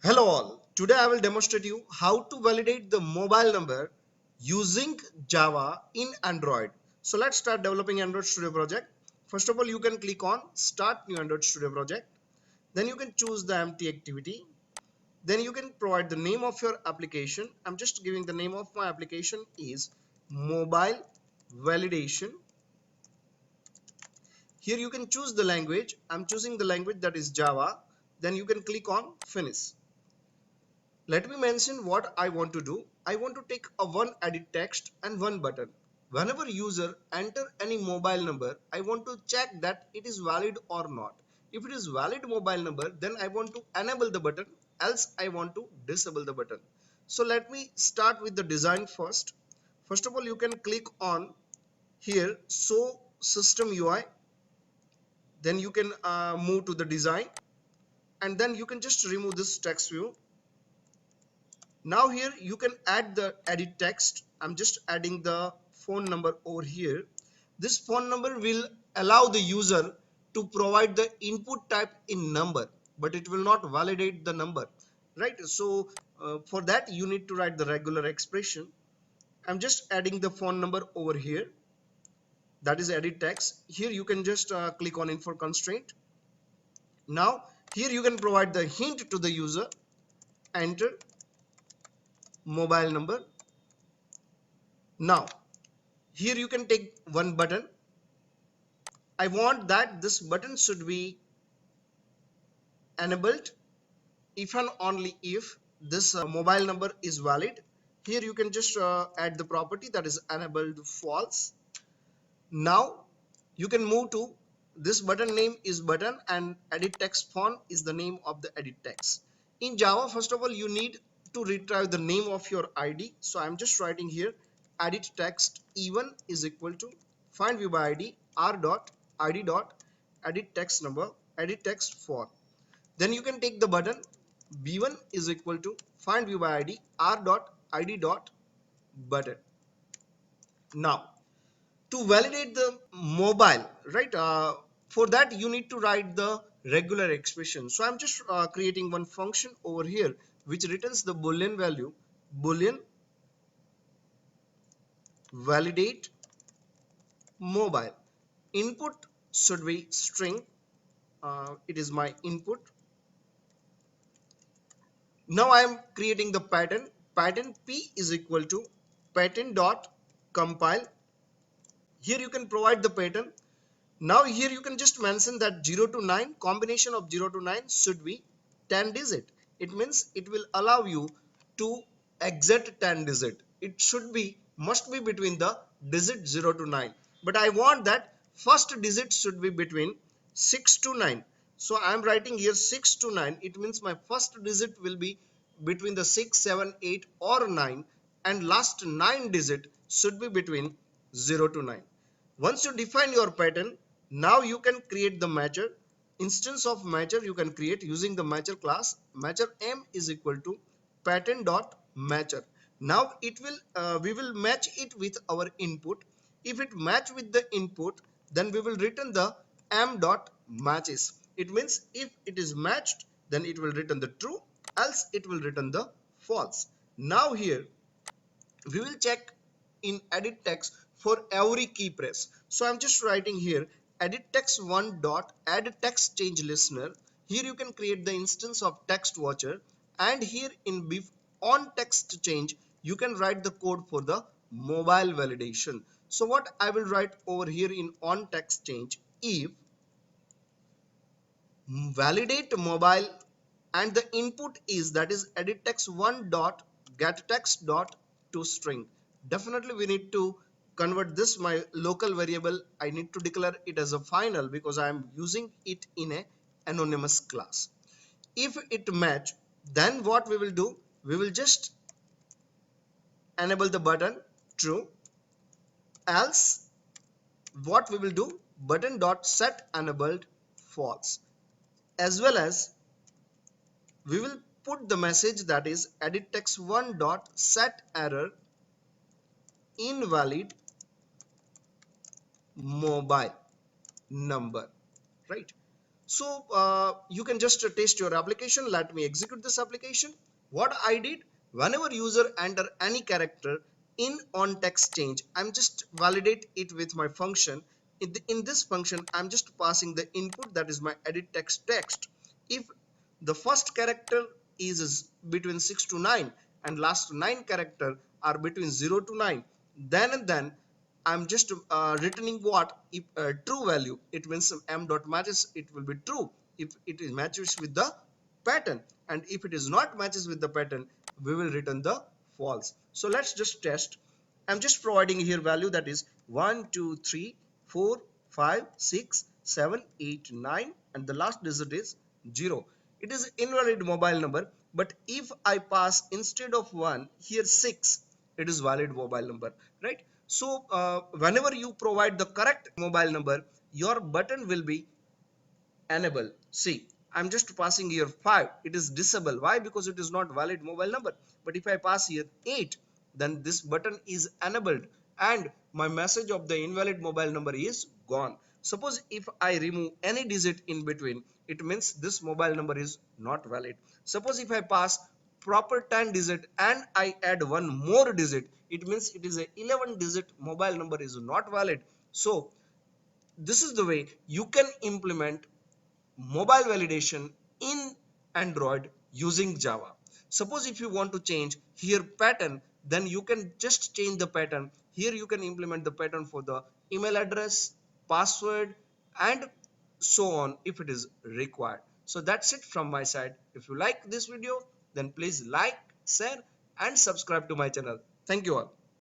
Hello all. Today I will demonstrate you how to validate the mobile number using Java in Android. So let's start developing Android Studio project. First of all, you can click on Start New Android Studio project. Then you can choose the empty activity. Then you can provide the name of your application. I'm just giving the name of my application is Mobile Validation. Here you can choose the language. I'm choosing the language that is Java. Then you can click on Finish. Let me mention what I want to do. I want to take a one edit text and one button. Whenever user enter any mobile number, I want to check that it is valid or not. If it is valid mobile number, then I want to enable the button, else I want to disable the button. So let me start with the design first. First of all, you can click on here, show system UI. Then you can move to the design, and then you can just remove this text view. Now here you can add the edit text. I'm just adding the phone number over here. This phone number will allow the user to provide the input type in number, but it will not validate the number, right? So for that you need to write the regular expression. I'm just adding the phone number over here. That is edit text. Here you can just click on info constraint. Now here you can provide the hint to the user, enter mobile number. Now here you can take one button. I want that this button should be enabled if and only if this mobile number is valid. Here you can just add the property that is enabled false. Now you can move to this button name is button and edit text font is the name of the edit text. In Java, first of all, you need to retrieve the name of your ID. So I'm just writing here edit text even is equal to find view by ID r dot id dot edit text number edit text font. Then you can take the button b1 is equal to find view by ID r dot id dot button. Now to validate the mobile, right, for that you need to write the regular expression. So I'm just creating one function over here which returns the boolean value, boolean validate mobile. Input should be string. It is my input. Now I am creating the pattern p is equal to pattern dot compile. Here you can provide the pattern. Now here you can just mention that 0 to 9 combination of 0 to 9 should be 10 digit. It means it will allow you to exit 10 digit. It should be must be between the digit 0 to 9. But I want that first digit should be between 6 to 9. So I am writing here 6 to 9. It means my first digit will be between the 6, 7, 8 or 9, and last 9 digit should be between 0 to 9. Once you define your pattern, now you can create the matcher. Instance of matcher you can create using the matcher class. Matcher m is equal to pattern dot matcher. Now it will we will match it with our input. If it match with the input, then we will return the m dot matches. It means if it is matched, then it will return the true, else it will return the false. Now here we will check in edit text for every key press. So I'm just writing here edit text one dot add text change listener. Here you can create the instance of text watcher, and here in on text change you can write the code for the mobile validation. So what I will write over here in on text change, if validate mobile and the input is that is edit text one dot get text dot to string. Definitely we need to convert this my local variable. I need to declare it as a final because I am using it in a anonymous class. If it match, then what we will do, we will just enable the button true, else what we will do, button dot set enabled false, as well as we will put the message that is edit text one dot set error invalid mobile number, right? So you can just test your application. Let me execute this application. What I did, whenever user enter any character in on text change, I'm just validate it with my function. In this function, I'm just passing the input, that is my edit text. If the first character is between 6 to 9 and last 9 character are between 0 to 9, then and then I'm just returning what? If true value, it means m dot matches, it will be true if it is matches with the pattern, and if it is not matches with the pattern, we will return the false. So let's just test. I'm just providing here value, that is 1 2 3 4 5 6 7 8 9, and the last digit is 0. It is invalid mobile number, but if I pass instead of 1 here 6, it is valid mobile number, right? So whenever you provide the correct mobile number, your button will be enable. See, I'm just passing here 5, it is disable. Why? Because it is not valid mobile number. But if I pass here 8, then this button is enabled and my message of the invalid mobile number is gone. Suppose if I remove any digit in between, it means this mobile number is not valid. Suppose if I pass proper 10 digit and I add one more digit, it means it is a 11 digit mobile number is not valid. So this is the way you can implement mobile validation in Android using Java. Suppose if you want to change here pattern, then you can just change the pattern. Here you can implement the pattern for the email address, password, and so on if it is required. So that's it from my side. If you like this video, then please like, share, and subscribe to my channel. Thank you all.